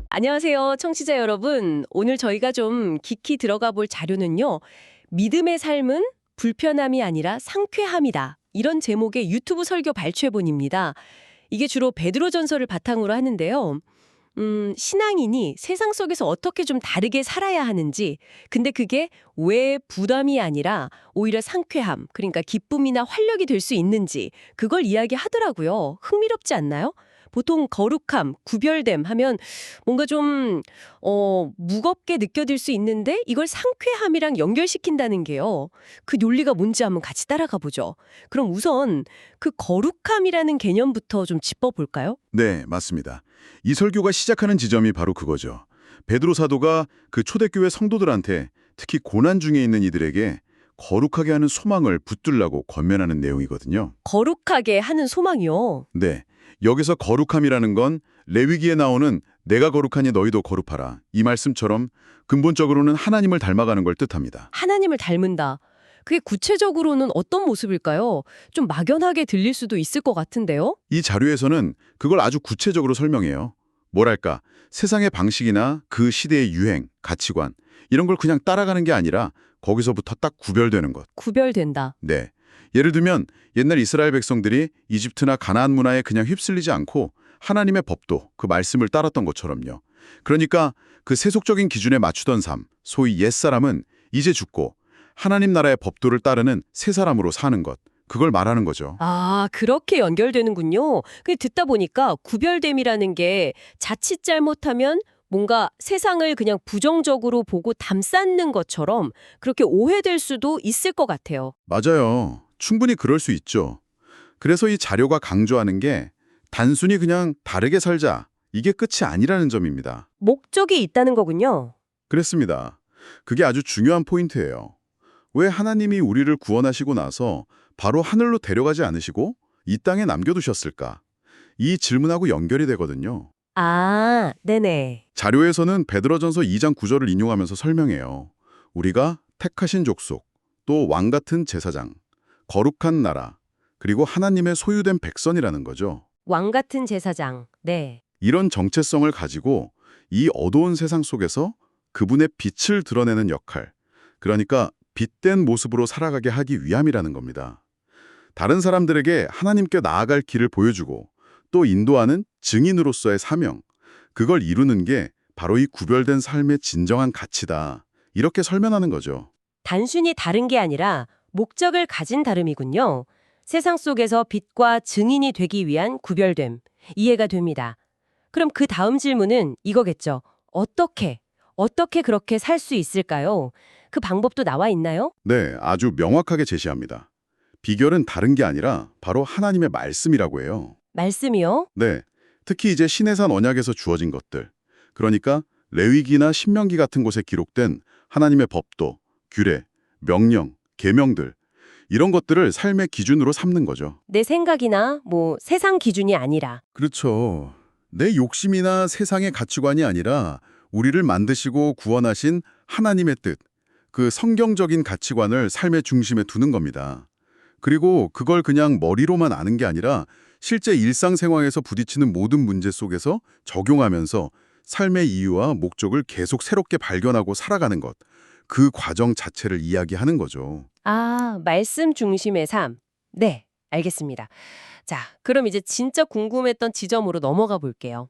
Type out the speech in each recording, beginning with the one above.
안녕하세요, 청취자 여러분. 오늘 저희가 좀 깊이 들어가 볼 자료는요. 믿음의 삶은 불편함이 아니라 상쾌함이다. 이런 제목의 유튜브 설교 발췌본입니다. 이게 주로 베드로전서를 바탕으로 하는데요. 신앙인이 세상 속에서 어떻게 좀 다르게 살아야 하는지, 근데 그게 왜 부담이 아니라 오히려 상쾌함, 그러니까 기쁨이나 활력이 될 수 있는지 그걸 이야기하더라고요. 흥미롭지 않나요? 보통 거룩함, 구별됨 하면 뭔가 좀 무겁게 느껴질 수 있는데 이걸 상쾌함이랑 연결시킨다는 게요. 그 논리가 뭔지 한번 같이 따라가 보죠. 그럼 우선 그 거룩함이라는 개념부터 좀 짚어볼까요? 네, 맞습니다. 이 설교가 시작하는 지점이 바로 그거죠. 베드로 사도가 그 초대교회 성도들한테 특히 고난 중에 있는 이들에게 거룩하게 하는 소망을 붙들라고 권면하는 내용이거든요. 거룩하게 하는 소망이요. 네, 여기서 거룩함이라는 건 레위기에 나오는 내가 거룩하니 너희도 거룩하라 이 말씀처럼 근본적으로는 하나님을 닮아가는 걸 뜻합니다. 하나님을 닮은다. 그게 구체적으로는 어떤 모습일까요? 좀 막연하게 들릴 수도 있을 것 같은데요? 이 자료에서는 그걸 아주 구체적으로 설명해요. 뭐랄까, 세상의 방식이나 그 시대의 유행, 가치관 이런 걸 그냥 따라가는 게 아니라 거기서부터 딱 구별되는 것. 구별된다. 네. 예를 들면 옛날 이스라엘 백성들이 이집트나 가나안 문화에 그냥 휩쓸리지 않고 하나님의 법도 그 말씀을 따랐던 것처럼요. 그러니까 그 세속적인 기준에 맞추던 삶, 소위 옛사람은 이제 죽고 하나님 나라의 법도를 따르는 새 사람으로 사는 것. 그걸 말하는 거죠. 아, 그렇게 연결되는군요. 그 듣다 보니까 구별됨이라는 게 자칫 잘못하면 뭔가 세상을 그냥 부정적으로 보고 담쌓는 것처럼 그렇게 오해될 수도 있을 것 같아요. 맞아요. 충분히 그럴 수 있죠. 그래서 이 자료가 강조하는 게 단순히 그냥 다르게 살자. 이게 끝이 아니라는 점입니다. 목적이 있다는 거군요. 그랬습니다. 그게 아주 중요한 포인트예요. 왜 하나님이 우리를 구원하시고 나서 바로 하늘로 데려가지 않으시고 이 땅에 남겨두셨을까? 이 질문하고 연결이 되거든요. 아, 네네. 자료에서는 베드로전서 2장 9절을 인용하면서 설명해요. 우리가 택하신 족속, 또 왕 같은 제사장, 거룩한 나라, 그리고 하나님의 소유된 백성이라는 거죠. 왕 같은 제사장. 네. 이런 정체성을 가지고 이 어두운 세상 속에서 그분의 빛을 드러내는 역할, 그러니까 빛된 모습으로 살아가게 하기 위함이라는 겁니다. 다른 사람들에게 하나님께 나아갈 길을 보여주고 또 인도하는 증인으로서의 사명, 그걸 이루는 게 바로 이 구별된 삶의 진정한 가치다. 이렇게 설명하는 거죠. 단순히 다른 게 아니라 목적을 가진 다름이군요. 세상 속에서 빛과 증인이 되기 위한 구별됨. 이해가 됩니다. 그럼 그 다음 질문은 이거겠죠. 어떻게 그렇게 살 수 있을까요? 그 방법도 나와 있나요? 네, 아주 명확하게 제시합니다. 비결은 다른 게 아니라 바로 하나님의 말씀이라고 해요. 말씀이요? 네, 특히 이제 시내산 언약에서 주어진 것들, 그러니까 레위기나 신명기 같은 곳에 기록된 하나님의 법도, 규례, 명령, 계명들, 이런 것들을 삶의 기준으로 삼는 거죠. 내 생각이나 세상 기준이 아니라. 그렇죠. 내 욕심이나 세상의 가치관이 아니라 우리를 만드시고 구원하신 하나님의 뜻, 그 성경적인 가치관을 삶의 중심에 두는 겁니다. 그리고 그걸 그냥 머리로만 아는 게 아니라 실제 일상생활에서 부딪히는 모든 문제 속에서 적용하면서 삶의 이유와 목적을 계속 새롭게 발견하고 살아가는 것, 그 과정 자체를 이야기하는 거죠. 아, 말씀 중심의 삶. 네, 알겠습니다. 자, 그럼 이제 진짜 궁금했던 지점으로 넘어가 볼게요.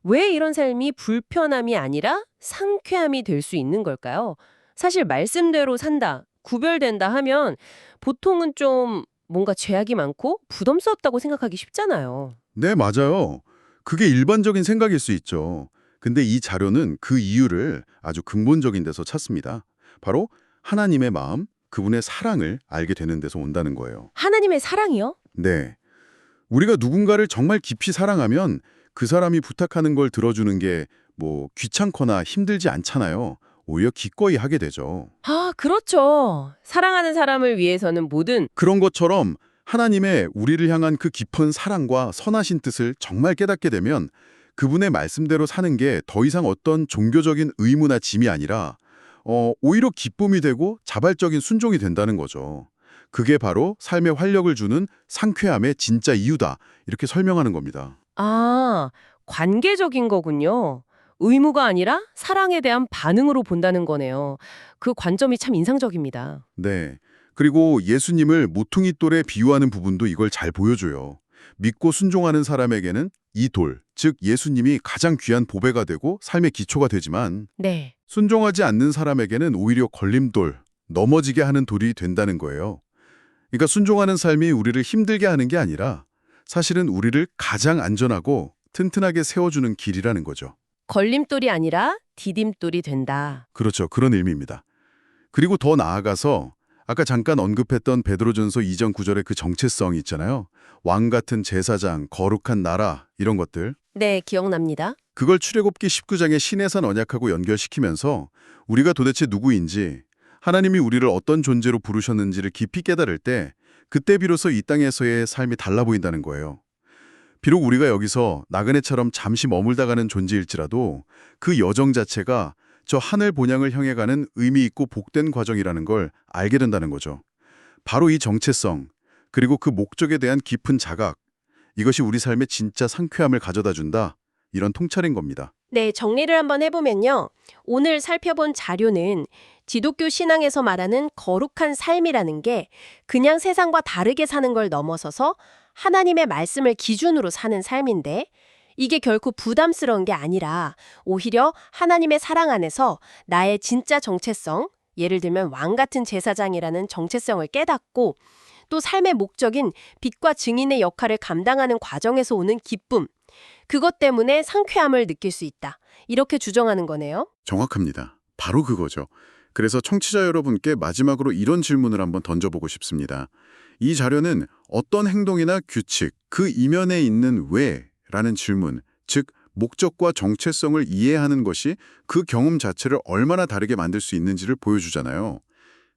왜 이런 삶이 불편함이 아니라 상쾌함이 될 수 있는 걸까요? 사실 말씀대로 산다, 구별된다 하면 보통은 좀 뭔가 죄악이 많고 부담스럽다고 생각하기 쉽잖아요. 네, 맞아요. 그게 일반적인 생각일 수 있죠. 근데 이 자료는 그 이유를 아주 근본적인 데서 찾습니다. 바로 하나님의 마음, 그분의 사랑을 알게 되는 데서 온다는 거예요. 하나님의 사랑이요? 네. 우리가 누군가를 정말 깊이 사랑하면 그 사람이 부탁하는 걸 들어주는 게 귀찮거나 힘들지 않잖아요. 오히려 기꺼이 하게 되죠. 아, 그렇죠. 사랑하는 사람을 위해서는 뭐든. 그런 것처럼 하나님의 우리를 향한 그 깊은 사랑과 선하신 뜻을 정말 깨닫게 되면 그분의 말씀대로 사는 게 더 이상 어떤 종교적인 의무나 짐이 아니라 오히려 기쁨이 되고 자발적인 순종이 된다는 거죠. 그게 바로 삶에 활력을 주는 상쾌함의 진짜 이유다. 이렇게 설명하는 겁니다. 아, 관계적인 거군요. 의무가 아니라 사랑에 대한 반응으로 본다는 거네요. 그 관점이 참 인상적입니다. 네. 그리고 예수님을 모퉁이 돌에 비유하는 부분도 이걸 잘 보여줘요. 믿고 순종하는 사람에게는 이 돌, 즉 예수님이 가장 귀한 보배가 되고 삶의 기초가 되지만 네. 순종하지 않는 사람에게는 오히려 걸림돌, 넘어지게 하는 돌이 된다는 거예요. 그러니까 순종하는 삶이 우리를 힘들게 하는 게 아니라 사실은 우리를 가장 안전하고 튼튼하게 세워주는 길이라는 거죠. 걸림돌이 아니라 디딤돌이 된다. 그렇죠. 그런 의미입니다. 그리고 더 나아가서 아까 잠깐 언급했던 베드로전서 2장 9절의 그 정체성이 있잖아요. 왕 같은 제사장, 거룩한 나라 이런 것들. 네, 기억납니다. 그걸 출애굽기 19장의 신해산 언약하고 연결시키면서 우리가 도대체 누구인지 하나님이 우리를 어떤 존재로 부르셨는지를 깊이 깨달을 때 그때 비로소 이 땅에서의 삶이 달라 보인다는 거예요. 비록 우리가 여기서 나그네처럼 잠시 머물다 가는 존재일지라도 그 여정 자체가 저 하늘 본향을 향해 가는 의미 있고 복된 과정이라는 걸 알게 된다는 거죠. 바로 이 정체성, 그리고 그 목적에 대한 깊은 자각, 이것이 우리 삶에 진짜 상쾌함을 가져다 준다. 이런 통찰인 겁니다. 네, 정리를 한번 해보면요. 오늘 살펴본 자료는 기독교 신앙에서 말하는 거룩한 삶이라는 게 그냥 세상과 다르게 사는 걸 넘어서서 하나님의 말씀을 기준으로 사는 삶인데 이게 결코 부담스러운 게 아니라 오히려 하나님의 사랑 안에서 나의 진짜 정체성, 예를 들면 왕 같은 제사장이라는 정체성을 깨닫고 또 삶의 목적인 빛과 증인의 역할을 감당하는 과정에서 오는 기쁨, 그것 때문에 상쾌함을 느낄 수 있다. 이렇게 주장하는 거네요. 정확합니다. 바로 그거죠. 그래서 청취자 여러분께 마지막으로 이런 질문을 한번 던져보고 싶습니다. 이 자료는 어떤 행동이나 규칙, 그 이면에 있는 왜라는 질문, 즉 목적과 정체성을 이해하는 것이 그 경험 자체를 얼마나 다르게 만들 수 있는지를 보여주잖아요.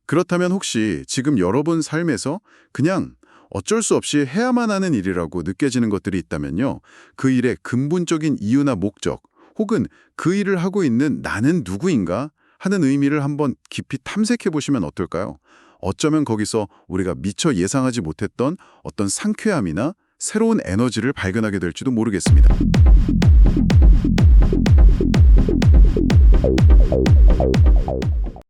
그렇다면 혹시 지금 여러분 삶에서 그냥 어쩔 수 없이 해야만 하는 일이라고 느껴지는 것들이 있다면요. 그 일의 근본적인 이유나 목적, 혹은 그 일을 하고 있는 나는 누구인가 하는 의미를 한번 깊이 탐색해 보시면 어떨까요? 어쩌면 거기서 우리가 미처 예상하지 못했던 어떤 상쾌함이나 새로운 에너지를 발견하게 될지도 모르겠습니다.